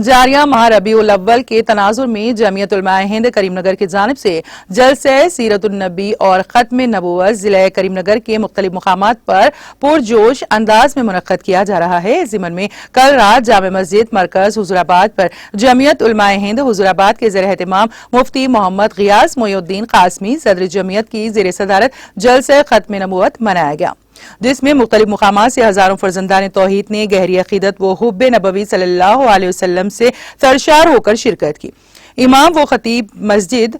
جاریہ ماہ ربیع الاول کے تناظر میں جمعیت علماء ہند کریم نگر کی جانب سے جلسہ سیرت النبی اور ختم نبوت ضلع کریم نگر کے مختلف مقامات پر پرجوش انداز میں منعقد کیا جا رہا ہے۔ اس ضمن میں کل رات جامع مسجد مرکز حضورآباد پر جمعیت علماء ہند حضورآباد کے زیر اہتمام مفتی محمد غیاث محی الدین قاسمی صدر جمعیت کی زیر صدارت جلسہ ختم نبوت منایا گیا، جس میں مختلف مقامات سے ہزاروں فرزندان توحید نے گہری عقیدت و حب نبوی صلی اللہ علیہ وسلم سے سرشار ہو کر شرکت کی۔ امام و خطیب مسجد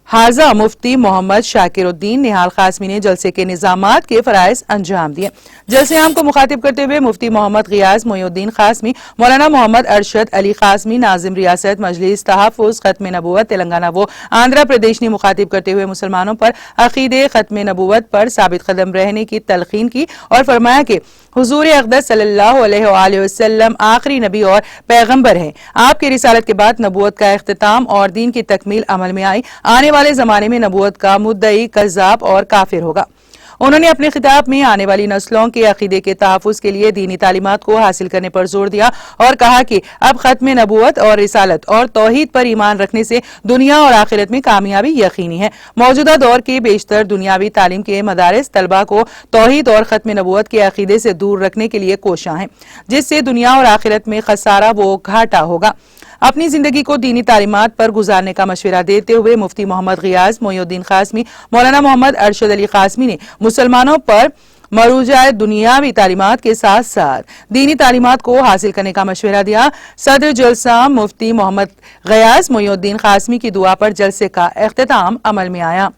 حاضہ مفتی محمد شاکر الدین نہال قاسمی نے جلسے کے نظامات کے فرائض انجام دیے۔ جلسے عام کو مخاطب کرتے ہوئے مفتی محمد غیاث محی الدین قاسمی، مولانا محمد ارشد علی قاسمی ناظم ریاست مجلس تحفظ ختم نبوت تلنگانہ و آندھرا پردیش نے مخاطب کرتے ہوئے مسلمانوں پر عقیدے ختم نبوت پر ثابت قدم رہنے کی تلقین کی اور فرمایا کہ حضور اقدس صلی اللہ علیہ وآلہ وسلم آخری نبی اور پیغمبر ہیں۔ آپ کی رسالت کے بعد نبوت کا اختتام اور دین کی تکمیل عمل میں آئی۔ آنے والے زمانے میں نبوت کا مدعی کذاب اور کافر ہوگا۔ انہوں نے اپنے خطاب میں آنے والی نسلوں کے عقیدے کے تحفظ کے لیے دینی تعلیمات کو حاصل کرنے پر زور دیا اور کہا کہ اب ختم نبوت اور رسالت اور توحید پر ایمان رکھنے سے دنیا اور آخرت میں کامیابی یقینی ہے۔ موجودہ دور کے بیشتر دنیاوی تعلیم کے مدارس طلبہ کو توحید اور ختم نبوت کے عقیدے سے دور رکھنے کے لیے کوشاں ہیں، جس سے دنیا اور آخرت میں خسارہ و گھاٹا ہوگا۔ اپنی زندگی کو دینی تعلیمات پر گزارنے کا مشورہ دیتے ہوئے مفتی محمد غیاث محی الدین قاسمی، مولانا محمد ارشد علی قاسمی نے مسلمانوں پر مروجہ دنیاوی تعلیمات کے ساتھ ساتھ دینی تعلیمات کو حاصل کرنے کا مشورہ دیا۔ صدر جلسہ مفتی محمد غیاث محی الدین قاسمی کی دعا پر جلسے کا اختتام عمل میں آیا۔